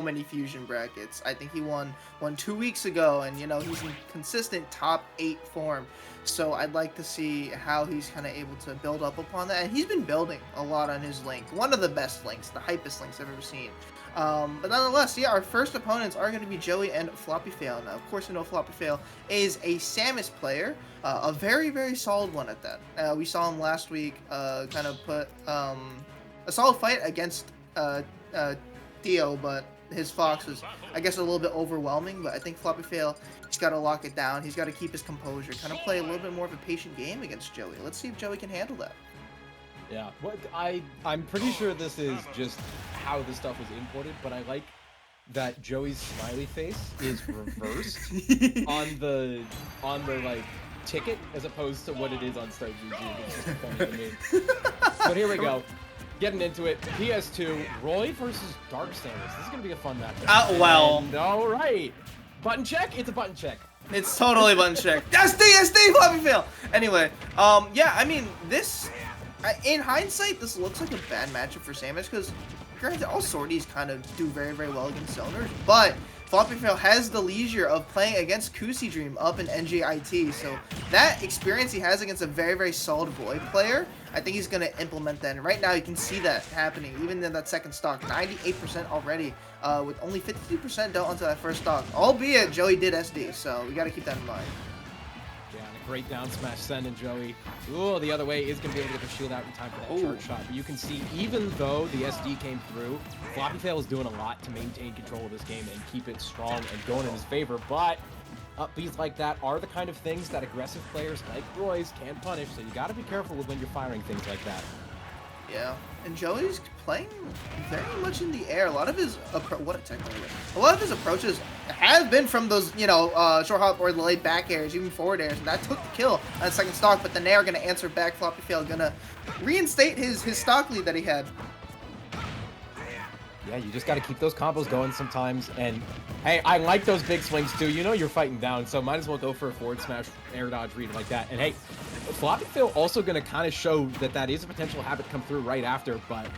many fusion brackets. I think he won one 2 weeks ago, and you know he's in consistent top 8 form. So I'd like to see how he's kind of able to build up upon that. And he's been building a lot on his link. One of the best links, the hypest links I've ever seen. But nonetheless, yeah, our first opponents are going to be Joey and Floppyfail. Now, of course, you know Floppyfail is a Samus player, a very, very solid one at that. We saw him last week kind of put a solid fight against Theo, but his Fox was, I guess, a little bit overwhelming. But I think Floppyfail, he's got to lock it down. He's got to keep his composure, kind of play a little bit more of a patient game against Joey. Let's see if Joey can handle that. Yeah, what I'm pretty sure this is just how this stuff was imported, but I like that Joey's smiley face is reversed on the like ticket as opposed to what it is on Start GG. It's just funny to me. But here we go. Getting into it. PS2, Roy versus Dark Samus. This is gonna be a fun matchup. Well. All right. Button check. It's a button check. It's totally button check. SD, Floppyfail. Anyway, yeah, I mean, this, in hindsight, this looks like a bad matchup for Samus because, granted, all sorties kind of do very, very well against zoners, but Floppyfail has the leisure of playing against Kusi Dream up in NJIT, so that experience he has against a very, very solid Void player, I think he's going to implement that. And right now, you can see that happening, even in that second stock, 98% already, with only 52% dealt onto that first stock, albeit Joey did SD, so we got to keep that in mind. Yeah, and a great down smash send, and Joey, ooh, the other way is going to be able to get the shield out in time for that charge shot. But you can see, even though the SD came through, Floppyfail is doing a lot to maintain control of this game and keep it strong and going in his favor. But upbeats like that are the kind of things that aggressive players like Roy's can punish, so you got to be careful with when you're firing things like that. Yeah, and Joey's playing very much in the air. A lot of his approaches have been from those, you know, short hop or the late back airs, even forward airs, and that took the kill on the second stock. But the Nair gonna answer back. Floppyfail gonna reinstate his stock lead that he had. Yeah, you just got to keep those combos going sometimes. And hey, I like those big swings too. You know you're fighting down, so might as well go for a forward smash, air dodge read like that. And hey, Floppyfail also going to kind of show that that is a potential habit to come through right after. But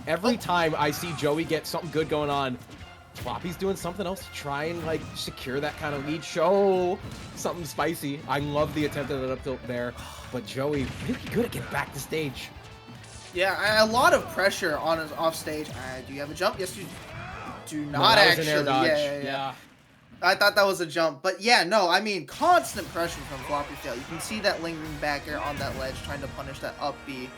every time I see Joey get something good going on, Floppy's doing something else to try and like secure that kind of lead, show something spicy. I love the attempt at that up tilt there, but Joey really good at getting back to stage. Yeah, a lot of pressure on his off stage. Do you have a jump? Yes, you do not actually. An air dodge. Yeah. I thought that was a jump, but yeah, no, I mean, constant pressure from Floppyfail. You can see that lingering back air on that ledge, trying to punish that up B.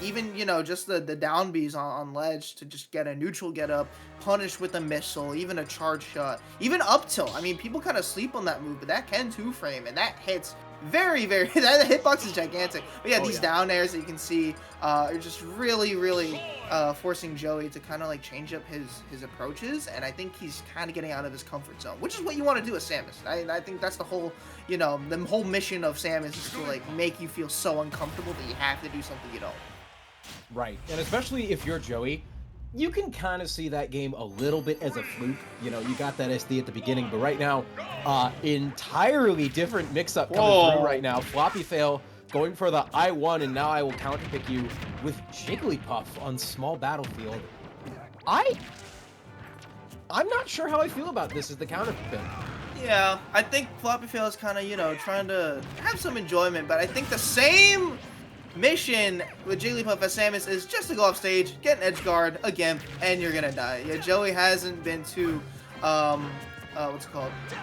Even, you know, just the down Bs on ledge to just get a neutral get up, punish with a missile, even a charge shot, even up tilt. I mean, people kind of sleep on that move, but that can two frame, and that hits very, very, that hitbox is gigantic. But yeah, these down airs that you can see are just really, really forcing Joey to kind of like change up his approaches, and I think he's kind of getting out of his comfort zone, which is what you want to do with Samus. I think that's the whole, you know, the whole mission of Samus is to like make you feel so uncomfortable that you have to do something you don't. Right, and especially if you're Joey, you can kind of see that game a little bit as a fluke. You know, you got that SD at the beginning, but right now, entirely different mix-up coming through right now. Floppyfail going for the I won, and now I will counterpick you with Jigglypuff on small battlefield. I'm not sure how I feel about this as the counterpick. Yeah, I think Floppyfail is kind of, you know, trying to have some enjoyment, but I think the same mission with Jigglypuff as Samus is just to go off stage, get an edge guard, a gimp, and you're gonna die. Yeah, Joey hasn't been too,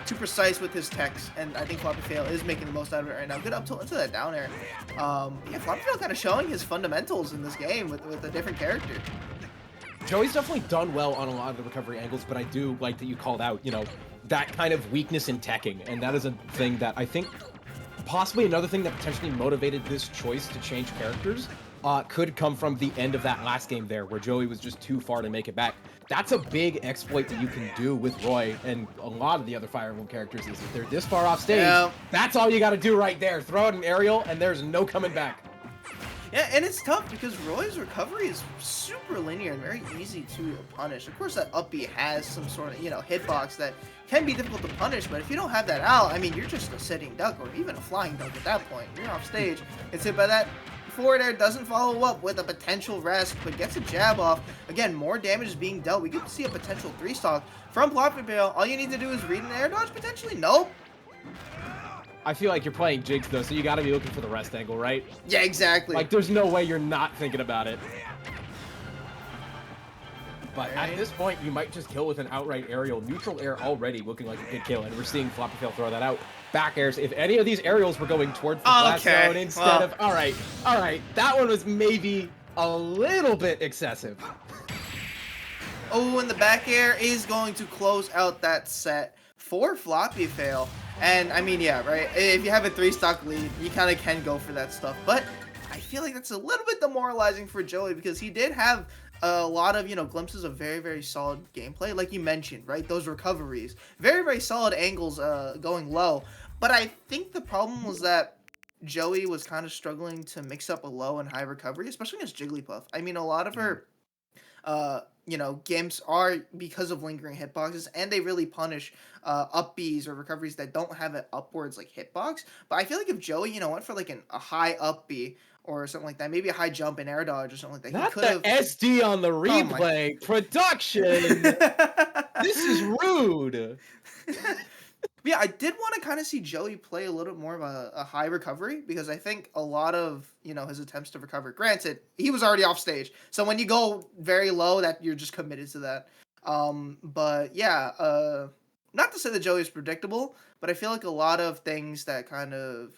too precise with his techs, and I think Floppyfail is making the most out of it right now. Good up tilt into that down air. Yeah, Floppyfail kind of showing his fundamentals in this game with a different character. Joey's definitely done well on a lot of the recovery angles, but I do like that you called out, you know, that kind of weakness in teching, and that is a thing that I think possibly another thing that potentially motivated this choice to change characters could come from the end of that last game there, where Joey was just too far to make it back. That's a big exploit that you can do with Roy and a lot of the other Fire Emblem characters is if they're this far off stage, that's all you got to do right there. Throw out an aerial, and there's no coming back. Yeah, and it's tough because Roy's recovery is super linear and very easy to punish. Of course, that up B has some sort of, you know, hitbox that can be difficult to punish, but if you don't have that out, I mean, you're just a sitting duck or even a flying duck at that point. You're off stage. It's hit by that forward air, doesn't follow up with a potential rest, but gets a jab off. Again, more damage is being dealt. We could see a potential 3-stock from Floppyfail. All you need to do is read an air dodge, potentially? Nope. I feel like you're playing Jigs, though, so you gotta be looking for the rest angle, right? Yeah, exactly. Like, there's no way you're not thinking about it. But Right. at this point, you might just kill with an outright aerial. Neutral air already looking like a good kill, and we're seeing Floppyfail throw that out. Back airs. If any of these aerials were going towards the flat zone instead of... All right. That one was maybe a little bit excessive. Oh, and the back air is going to close out that set for Floppyfail. And, I mean, yeah, right? If you have a 3-stock lead, you kind of can go for that stuff. But I feel like that's a little bit demoralizing for Joey because he did have a lot of, glimpses of very, very solid gameplay. Like you mentioned, right? Those recoveries. Very, very solid angles going low. But I think the problem was that Joey was kind of struggling to mix up a low and high recovery, especially against Jigglypuff. I mean, a lot of her gimps are because of lingering hitboxes, and they really punish up Bs or recoveries that don't have an upwards like hitbox. But I feel like if Joey, went for like a high up B or something like that, maybe a high jump and air dodge or something like that, Not he could have. the SD on the replay. Production. This is rude. Yeah, I did want to kind of see Joey play a little bit more of a high recovery because I think a lot of, his attempts to recover, granted, he was already off stage. So when you go very low, that you're just committed to that. But yeah, not to say that Joey is predictable, but I feel like a lot of things that kind of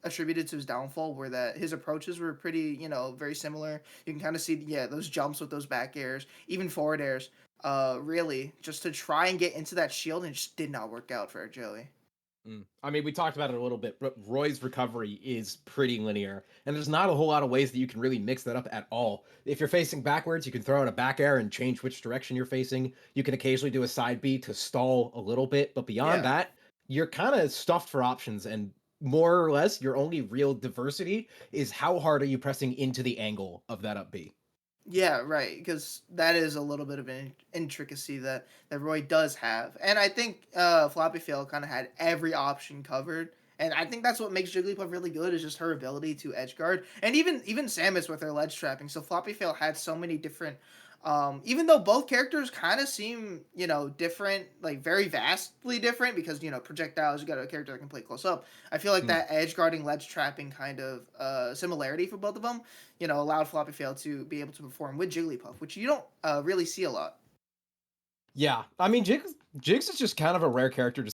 attributed to his downfall were that his approaches were pretty, very similar. You can kind of see, yeah, those jumps with those back airs, even forward airs. Really, just to try and get into that shield, and it just did not work out for Joey. I mean, we talked about it a little bit, but Roy's recovery is pretty linear, and there's not a whole lot of ways that you can really mix that up at all. If you're facing backwards, you can throw out a back air and change which direction you're facing. You can occasionally do a side B to stall a little bit, but beyond that, you're kind of stuffed for options, and more or less, your only real diversity is how hard are you pressing into the angle of that up B. Yeah, right, because that is a little bit of an intricacy that Roy does have. And I think Floppyfail kind of had every option covered. And I think that's what makes Jigglypuff really good is just her ability to edge guard. And even Samus with her ledge trapping. So Floppyfail had so many different even though both characters kind of seem, different, like very vastly different because, projectiles, you got a character that can play close up. I feel like that edge guarding, ledge trapping kind of similarity for both of them, allowed Floppyfail to be able to perform with Jigglypuff, which you don't really see a lot. Yeah, I mean, Jigs is just kind of a rare character to